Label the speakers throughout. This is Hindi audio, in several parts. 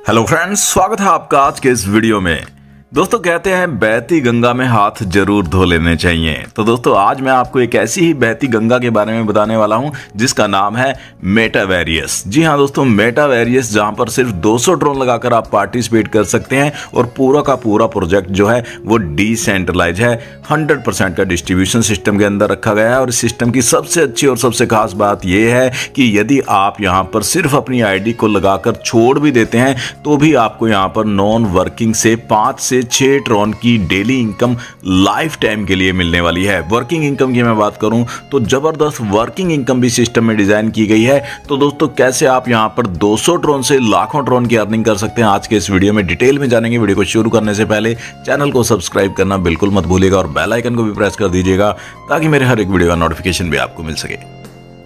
Speaker 1: हेलो फ्रेंड्स, स्वागत है आपका आज के इस वीडियो में। दोस्तों कहते हैं बहती गंगा में हाथ जरूर धो लेने चाहिए। तो दोस्तों आज मैं आपको एक ऐसी ही बहती गंगा के बारे में बताने वाला हूं जिसका नाम है मेटावेरियस। जी हां दोस्तों, मेटावेरियस, जहां पर सिर्फ 200 ड्रोन लगाकर आप पार्टिसिपेट कर सकते हैं और पूरा का पूरा प्रोजेक्ट जो है वो डिसेंट्रलाइज है, 100% का डिस्ट्रीब्यूशन सिस्टम के अंदर रखा गया है। और इस सिस्टम की सबसे अच्छी और सबसे खास बात यह है कि यदि आप यहाँ पर सिर्फ अपनी आईडी को लगाकर छोड़ भी देते हैं तो भी आपको यहाँ पर नॉन वर्किंग से 5 से 6 ट्रॉन की डेली इनकम लाइफ टाइम के लिए मिलने वाली है। वर्किंग इनकम की मैं बात करूं तो जबरदस्त वर्किंग इनकम भी सिस्टम में डिजाइन की गई है। तो दोस्तों कैसे आप यहां पर 200 ट्रॉन से लाखों ट्रॉन की अर्निंग कर सकते हैं, आज के इस वीडियो में डिटेल में जानेंगे। वीडियो को शुरू करने से पहले चैनल को सब्सक्राइब करना बिल्कुल मत भूलिएगा और बेल आइकन को भी प्रेस कर दीजिएगा ताकि मेरे हर एक वीडियो का नोटिफिकेशन भी आपको मिल सके।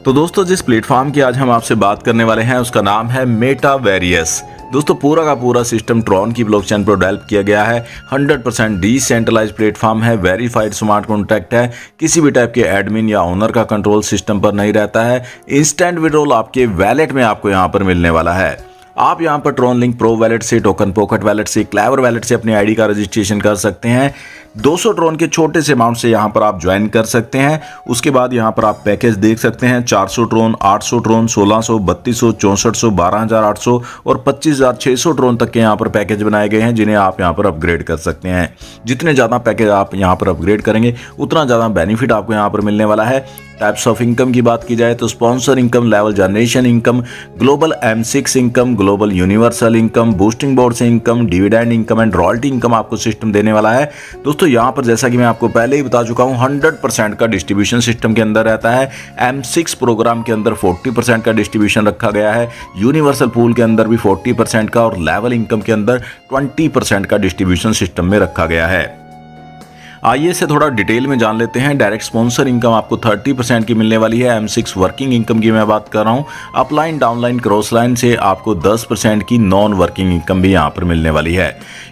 Speaker 1: तो दोस्तों जिस प्लेटफॉर्म की आज हम आपसे बात करने वाले हैं उसका नाम है मेटावेरियस। दोस्तों पूरा का पूरा सिस्टम ट्रॉन की ब्लॉकचेन पर डेवलप किया गया है। 100% डिसेंट्रलाइज्ड प्लेटफॉर्म है, वेरीफाइड स्मार्ट कॉन्ट्रैक्ट है, किसी भी टाइप के एडमिन या ओनर का कंट्रोल सिस्टम पर नहीं रहता है। इंस्टेंट विड्रॉल आपके वैलेट में आपको यहां पर मिलने वाला है। आप यहां पर ट्रॉन लिंक प्रो वैलेट से, टोकन पॉकेट वैलेट से, क्लेवर वैलेट से अपनी आईडी का रजिस्ट्रेशन कर सकते हैं। 200 ट्रॉन के छोटे से अमाउंट से यहां पर आप ज्वाइन कर सकते हैं। उसके बाद यहां पर आप पैकेज देख सकते हैं, 400 ट्रॉन, 800 ट्रॉन, 1600, 3200, 6400, 12800 और 25600 ट्रॉन तक के यहां पर पैकेज बनाए गए हैं जिन्हें आप यहां पर अपग्रेड कर सकते हैं। जितने ज़्यादा पैकेज आप यहां पर अपग्रेड करेंगे उतना ज़्यादा बेनिफिट आपको यहां पर मिलने वाला है। टाइप्स ऑफ इनकम की बात की जाए तो sponsor income, level generation income, global M6 income, global universal income, boosting board से income, dividend income and royalty income आपको सिस्टम देने वाला है। दोस्तों यहाँ पर जैसा कि मैं आपको पहले ही बता चुका हूँ 100% का डिस्ट्रीब्यूशन सिस्टम के अंदर रहता है। M6 प्रोग्राम के अंदर 40% का डिस्ट्रीब्यूशन रखा गया है, यूनिवर्सल पूल के अंदर भी 40% का और लेवल इनकम के अंदर 20% का डिस्ट्रीब्यूशन सिस्टम में रखा गया है। आइए इसे थोड़ा डिटेल में जान लेते हैं। डायरेक्ट स्पॉन्सर इनकम आपको 30% की मिलने वाली है। M6 वर्किंग इनकम की मैं बात कर रहा हूं। अपलाइन, डाउनलाइन, क्रॉस लाइन से आपको 10% की नॉन वर्किंग इनकम भी यहां पर मिलने वाली है।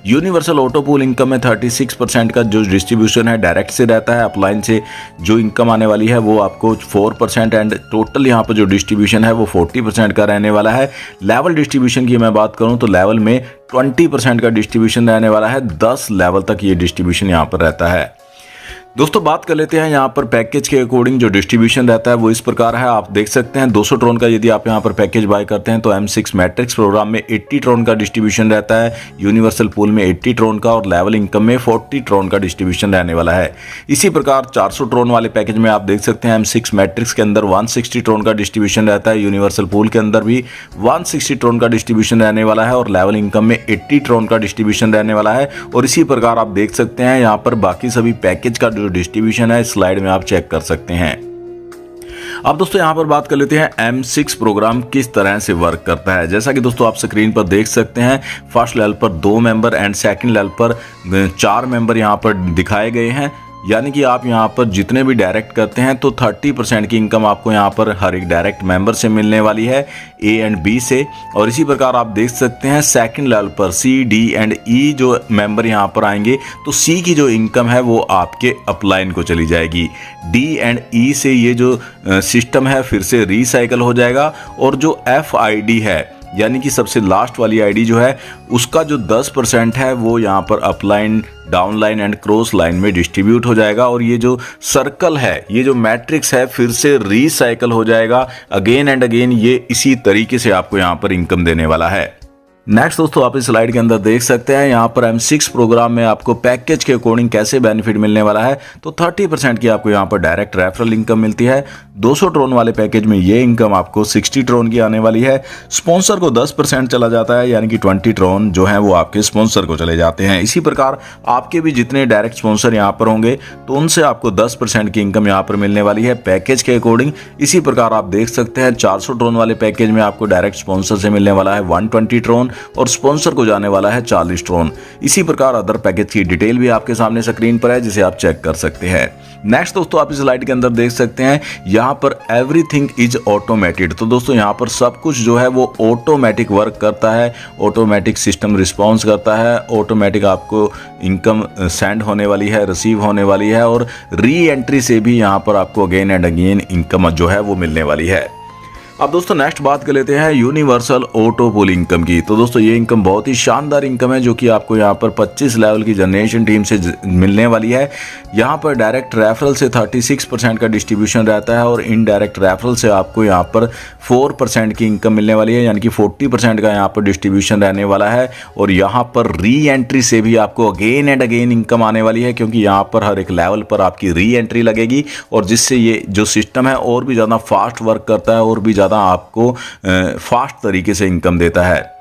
Speaker 1: यूनिवर्सल ऑटो पूल इनकम में 36% का जो डिस्ट्रीब्यूशन है डायरेक्ट से रहता है। अपलाइन से जो इनकम आने वाली है वो आपको 4% एंड टोटल यहाँ पर जो डिस्ट्रीब्यूशन है वो 40% का रहने वाला है। लेवल डिस्ट्रीब्यूशन की मैं बात करूँ तो लेवल में 20% का डिस्ट्रीब्यूशन रहने वाला है। 10 लेवल तक ये डिस्ट्रीब्यूशन यहाँ पर रहता है। दोस्तों बात कर लेते हैं यहाँ पर पैकेज के अकॉर्डिंग जो डिस्ट्रीब्यूशन रहता है वो इस प्रकार है। आप देख सकते हैं 200 ट्रॉन का यदि आप यहाँ पर पैकेज बाय करते हैं तो M6 मैट्रिक्स प्रोग्राम में 80 ट्रॉन का डिस्ट्रीब्यूशन रहता है, यूनिवर्सल पूल में 80 ट्रॉन का और लेवल इनकम में 40 ट्रॉन का डिस्ट्रीब्यूशन रहने वाला है। इसी प्रकार 400 ट्रॉन वाले पैकेज में आप देख सकते हैं M6 मैट्रिक्स के अंदर 160 ट्रॉन का डिस्ट्रीब्यूशन रहता है, यूनिवर्सल पूल के अंदर भी 160 ट्रॉन का डिस्ट्रीब्यूशन रहने वाला है और लेवल इनकम में 80 ट्रॉन का डिस्ट्रीब्यूशन रहने वाला है। और इसी प्रकार आप देख सकते हैं यहाँ पर बाकी सभी पैकेज का जो डिस्ट्रीब्यूशन है स्लाइड में आप चेक कर सकते हैं। अब दोस्तों यहाँ पर बात कर लेते हैं M6 प्रोग्राम किस तरह से वर्क करता है। जैसा कि दोस्तों आप स्क्रीन पर देख सकते हैं, फर्स्ट लेवल पर 2 मेंबर एंड सेकंड लेवल पर 4 मेंबर यहाँ पर दिखाए गए हैं। यानी कि आप यहाँ पर जितने भी डायरेक्ट करते हैं तो 30% की इनकम आपको यहाँ पर हर एक डायरेक्ट मेंबर से मिलने वाली है, A एंड B से। और इसी प्रकार आप देख सकते हैं सेकंड लेवल पर C, D एंड E जो मेंबर यहाँ पर आएंगे तो C की जो इनकम है वो आपके अपलाइन को चली जाएगी। D एंड E से ये जो सिस्टम है फिर से रिसाइकल हो जाएगा और जो FID है यानी कि सबसे लास्ट वाली आईडी जो है उसका जो 10% है वो यहाँ पर upline, downline and cross line में डिस्ट्रीब्यूट हो जाएगा। और ये जो सर्कल है, ये जो मैट्रिक्स है फिर से रिसाइकल हो जाएगा अगेन एंड अगेन। ये इसी तरीके से आपको यहाँ पर इनकम देने वाला है। नेक्स्ट दोस्तों आप इस स्लाइड के अंदर देख सकते हैं यहाँ पर M6 प्रोग्राम में आपको पैकेज के अकॉर्डिंग कैसे बेनिफिट मिलने वाला है। तो 30% की आपको यहाँ पर डायरेक्ट रेफरल इनकम मिलती है। 200 ट्रॉन वाले पैकेज में ये इनकम आपको 60 ट्रॉन की आने वाली है। स्पॉन्सर को 10% चला जाता है, यानी कि 20 ट्रॉन जो है वो आपके स्पॉन्सर को चले जाते हैं। इसी प्रकार आपके भी जितने डायरेक्ट स्पॉन्सर यहाँ पर होंगे तो उनसे आपको 10% की इनकम यहाँ पर मिलने वाली है पैकेज के अकॉर्डिंग। इसी प्रकार आप देख सकते हैं 400 ट्रॉन वाले पैकेज में आपको डायरेक्ट स्पॉन्सर से मिलने वाला है 120 ट्रॉन और स्पॉन्सर को जाने वाला है 40 ट्रॉन। इसी प्रकार अदर पैकेज की डिटेल भी आपके सामने स्क्रीन पर है जिसे आप चेक कर सकते हैं। नेक्स्ट दोस्तों आप इस स्लाइड के अंदर देख सकते हैं यहाँ पर एवरीथिंग इज ऑटोमेटेड। तो दोस्तों यहाँ पर सब कुछ जो है वो ऑटोमेटिक वर्क करता है, ऑटोमेटिक सिस्टम रिस्पॉन्स करता है, ऑटोमेटिक आपको इनकम सेंड होने वाली है, रिसीव होने वाली है और री एंट्री से भी यहाँ पर आपको अगेन एंड अगेन इनकम जो है वो मिलने वाली है। अब दोस्तों नेक्स्ट बात कर लेते हैं यूनिवर्सल ऑटो पूल इनकम की। तो दोस्तों ये इनकम बहुत ही शानदार इनकम है जो कि आपको यहाँ पर 25 लेवल की जनरेशन टीम से मिलने वाली है। यहाँ पर डायरेक्ट रेफरल से 36% का डिस्ट्रीब्यूशन रहता है और इनडायरेक्ट रेफरल से आपको यहाँ पर 4% की इनकम मिलने वाली है, यानी कि 40% का यहाँ पर डिस्ट्रीब्यूशन रहने वाला है। और यहाँ पर री एंट्री से भी आपको अगेन एंड अगेन इनकम आने वाली है, क्योंकि यहाँ पर हर एक लेवल पर आपकी री एंट्री लगेगी और जिससे ये जो सिस्टम है और भी ज़्यादा फास्ट वर्क करता है और भी ज़्यादा आपको फास्ट तरीके से इनकम देता है।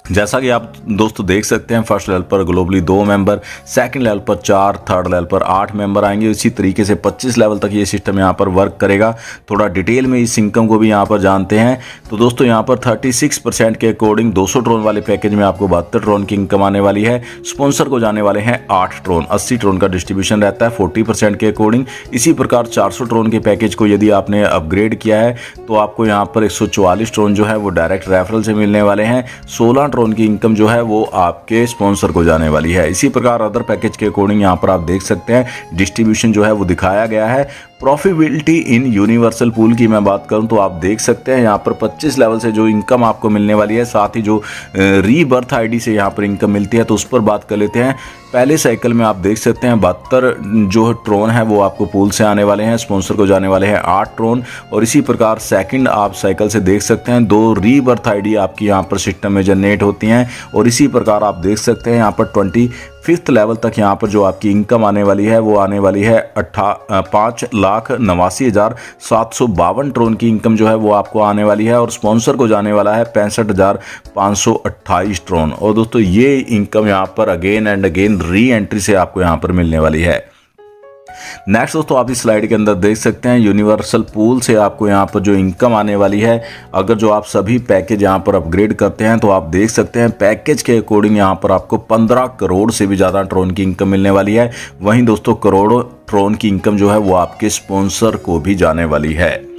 Speaker 1: जैसा कि आप दोस्तों देख सकते हैं, फर्स्ट लेवल पर ग्लोबली 2 मेंबर, सेकंड लेवल पर 4, थर्ड लेवल पर 8 मेंबर आएंगे। इसी तरीके से 25 लेवल तक ये सिस्टम यहाँ पर वर्क करेगा। थोड़ा डिटेल में इस इनकम को भी यहाँ पर जानते हैं। तो दोस्तों यहाँ पर 36% के अकॉर्डिंग 200 ट्रोन वाले पैकेज में आपको 72 ट्रोन की इनकम आने वाली है। स्पॉन्सर को जाने वाले हैं 8 ट्रोन, 80 ट्रोन का डिस्ट्रीब्यूशन रहता है 40% के अकॉर्डिंग। इसी प्रकार 400 ट्रोन के पैकेज को यदि आपने अपग्रेड किया है तो आपको यहाँ पर 144 ट्रोन जो है वो डायरेक्ट रेफरल से मिलने वाले हैं। 16 ट्रोन की इनकम जो है वो आपके स्पॉन्सर को जाने वाली है। इसी प्रकार अदर पैकेज के अकॉर्डिंग यहाँ पर आप देख सकते हैं डिस्ट्रीब्यूशन जो है वो दिखाया गया है। प्रॉफिटेबिलिटी इन यूनिवर्सल पूल की मैं बात करूं तो आप देख सकते हैं यहाँ पर 25 लेवल से जो इनकम आपको मिलने वाली है, साथ ही जो रीबर्थ आईडी से यहाँ पर इनकम मिलती है तो उस पर बात कर लेते हैं। पहले साइकिल में आप देख सकते हैं 72 जो ट्रोन है वो आपको पूल से आने वाले हैं, स्पॉन्सर को जाने वाले हैं 8 ट्रोन। और इसी प्रकार सेकंड आप साइकिल से देख सकते हैं 2 रीबर्थ आईडी आपकी यहाँ पर सिस्टम में जनरेट होती हैं। और इसी प्रकार आप देख सकते हैं यहाँ पर 25th लेवल तक यहाँ पर जो आपकी इनकम आने वाली है वो आने वाली है 5,89,752 ट्रोन की इनकम जो है वो आपको आने वाली है। और स्पॉन्सर को जाने वाला है 65,528 ट्रोन। और दोस्तों ये इनकम यहाँ पर again and again re entry से आपको यहाँ पर मिलने वाली है। नेक्स्ट दोस्तों आप इस स्लाइड के अंदर देख सकते हैं यूनिवर्सल पूल से आपको यहाँ पर जो इनकम आने वाली है, अगर जो आप सभी पैकेज यहाँ पर अपग्रेड करते हैं तो आप देख सकते हैं पैकेज के अकॉर्डिंग यहाँ पर आपको 15 करोड़ से भी ज़्यादा ट्रोन की इनकम मिलने वाली है। वहीं दोस्तों करोड़ों ट्रोन की इनकम जो है वो आपके स्पॉन्सर को भी जाने वाली है।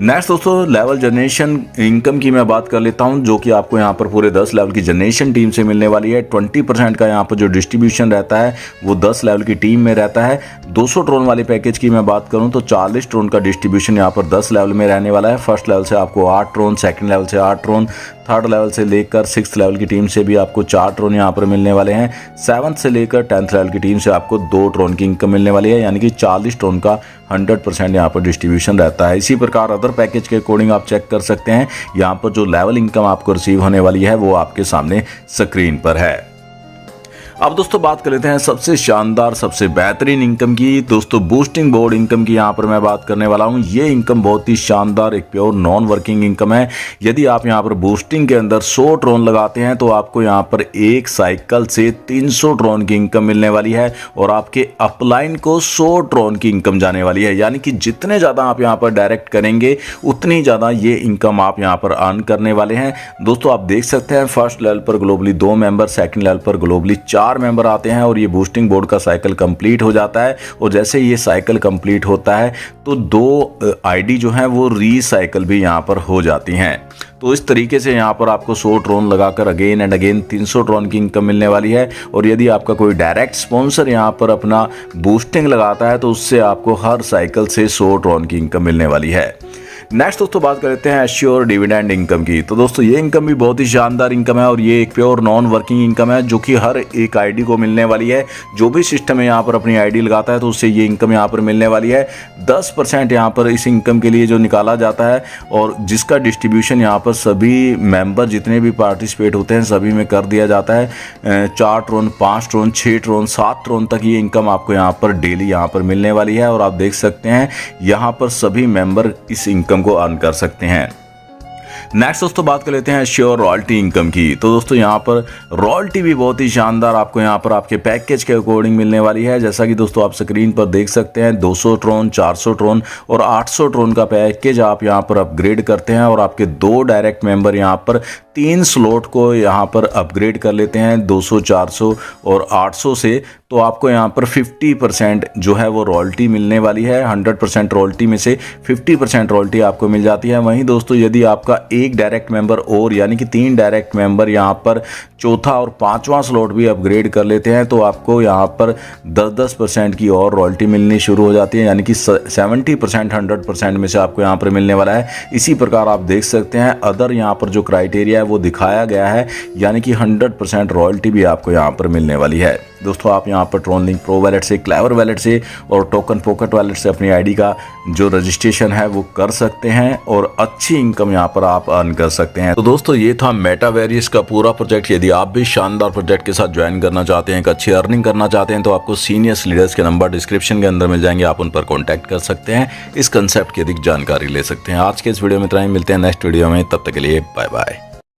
Speaker 1: नेक्स्ट दोस्तों लेवल जनरेशन इनकम की मैं बात कर लेता हूं, जो कि आपको यहां पर पूरे 10 लेवल की जनरेशन टीम से मिलने वाली है। 20% का यहां पर जो डिस्ट्रीब्यूशन रहता है वो 10 लेवल की टीम में रहता है। 200 ट्रोन वाले पैकेज की मैं बात करूं तो 40 ट्रोन का डिस्ट्रीब्यूशन यहां पर 10 लेवल में रहने वाला है। फर्स्ट लेवल से आपको 8 ट्रोन, सेकंड लेवल से 8 ट्रोन, थर्ड लेवल से लेकर 6th लेवल की टीम से भी आपको 4 ट्रोन यहाँ पर मिलने वाले हैं। 7th से लेकर 10th लेवल की टीम से आपको 2 ट्रोन की इनकम मिलने वाली है, यानी कि 40 ट्रोन का 100% यहाँ पर डिस्ट्रीब्यूशन रहता है। इसी प्रकार अदर पैकेज के अकॉर्डिंग आप चेक कर सकते हैं, यहाँ पर जो लेवल इनकम आपको रिसीव होने वाली है वो आपके सामने स्क्रीन पर है। अब दोस्तों बात कर लेते हैं सबसे शानदार सबसे बेहतरीन इनकम की। दोस्तों बूस्टिंग बोर्ड इनकम की यहाँ पर मैं बात करने वाला हूँ। ये इनकम बहुत ही शानदार एक प्योर नॉन वर्किंग इनकम है। यदि आप यहाँ पर बूस्टिंग के अंदर 100 ट्रोन लगाते हैं तो आपको यहाँ पर एक साइकिल से 300 ट्रोन की इनकम मिलने वाली है और आपके अपलाइन को 100 ट्रोन की इनकम जाने वाली है। यानी कि जितने ज़्यादा आप यहाँ पर डायरेक्ट करेंगे उतनी ज़्यादा ये इनकम आप यहाँ पर अर्न करने वाले हैं। दोस्तों आप देख सकते हैं फर्स्ट लेवल पर ग्लोबली 2 मेंबर, सेकेंड लेवल पर ग्लोबली 4 मेंबर आते हैं और ये बूस्टिंग बोर्ड का साइकिल कंप्लीट हो जाता है। और जैसे ये साइकिल कंप्लीट होता है तो 2 आईडी जो है वो रीसाइकिल भी यहाँ पर हो जाती हैं। तो इस तरीके से यहाँ पर आपको 100 ट्रोन लगाकर अगेन एंड अगेन 300 ट्रोन की इनकम मिलने वाली है। और यदि आपका कोई डायरेक्ट स्पॉन्सर यहाँ पर अपना बूस्टिंग लगाता है तो उससे आपको हर साइकिल से 100 ट्रोन की इनकम मिलने वाली है। नेक्स्ट दोस्तों बात कर लेते हैं एश्योर डिविडेंड इनकम की। तो दोस्तों ये इनकम भी बहुत ही शानदार इनकम है और ये एक प्योर नॉन वर्किंग इनकम है जो कि हर एक आईडी को मिलने वाली है। जो भी सिस्टम है यहाँ पर अपनी आईडी लगाता है तो उससे ये इनकम यहाँ पर मिलने वाली है। 10% यहाँ पर इस इनकम के लिए जो निकाला जाता है और जिसका डिस्ट्रीब्यूशन यहाँ पर सभी मेंबर जितने भी पार्टिसिपेट होते हैं सभी में कर दिया जाता है। 4 ट्रोन, 5 ट्रोन, 6 ट्रोन, 7 ट्रोन तक ये इनकम आपको यहाँ पर डेली यहाँ पर मिलने वाली है। और आप देख सकते हैं यहाँ पर सभी मेंबर इस इनकम को अर्न कर सकते हैं। नेक्स्ट दोस्तों बात कर लेते हैं श्योर रॉयल्टी इनकम की। तो दोस्तों यहाँ पर रॉयल्टी भी बहुत ही शानदार आपको यहाँ पर आपके पैकेज के अकॉर्डिंग मिलने वाली है। जैसा कि दोस्तों आप स्क्रीन पर देख सकते हैं 200 ट्रोन, 400 ट्रोन और 800 ट्रोन का पैकेज आप यहाँ पर अपग्रेड करते हैं और आपके 2 डायरेक्ट मेंबर यहाँ पर 3 स्लॉट को यहाँ पर अपग्रेड कर लेते हैं 200, 400 और 800 से, तो आपको यहाँ पर 50% जो है वो रॉयल्टी मिलने वाली है। 100% रॉयल्टी में से 50% रॉयल्टी आपको मिल जाती है। वहीं दोस्तों यदि आपका एक डायरेक्ट मेंबर और यानी कि 3 डायरेक्ट मेंबर यहाँ पर चौथा और 5वां स्लॉट भी अपग्रेड कर लेते हैं तो आपको यहाँ पर 10% की और रॉयल्टी मिलनी शुरू हो जाती है, यानी कि 70% 100% में से आपको यहाँ पर मिलने वाला है। इसी प्रकार आप देख सकते हैं अदर यहाँ पर जो क्राइटेरिया है वो दिखाया गया है, यानी कि 100% रॉयल्टी भी आपको यहाँ पर मिलने वाली है। दोस्तों आप यहाँ पर ट्रोनलिंक प्रो वैलेट से, क्लेवर वैलेट से और टोकन पॉकेट वैलेट से अपनी आईडी का जो रजिस्ट्रेशन है वो कर सकते हैं और अच्छी इनकम यहाँ पर आप अर्न कर सकते हैं। तो दोस्तों ये था मेटावेरियस का पूरा प्रोजेक्ट। यदि आप भी शानदार प्रोजेक्ट के साथ ज्वाइन करना चाहते हैं, एक अच्छी अर्निंग करना चाहते हैं, तो आपको सीनियर्स लीडर्स के नंबर डिस्क्रिप्शन के अंदर मिल जाएंगे, आप उन पर कॉन्टैक्ट कर सकते हैं, इस कंसेप्ट की अधिक जानकारी ले सकते हैं। आज के इस वीडियो में इतना ही, मिलते हैं नेक्स्ट वीडियो में, तब तक के लिए बाय बाय।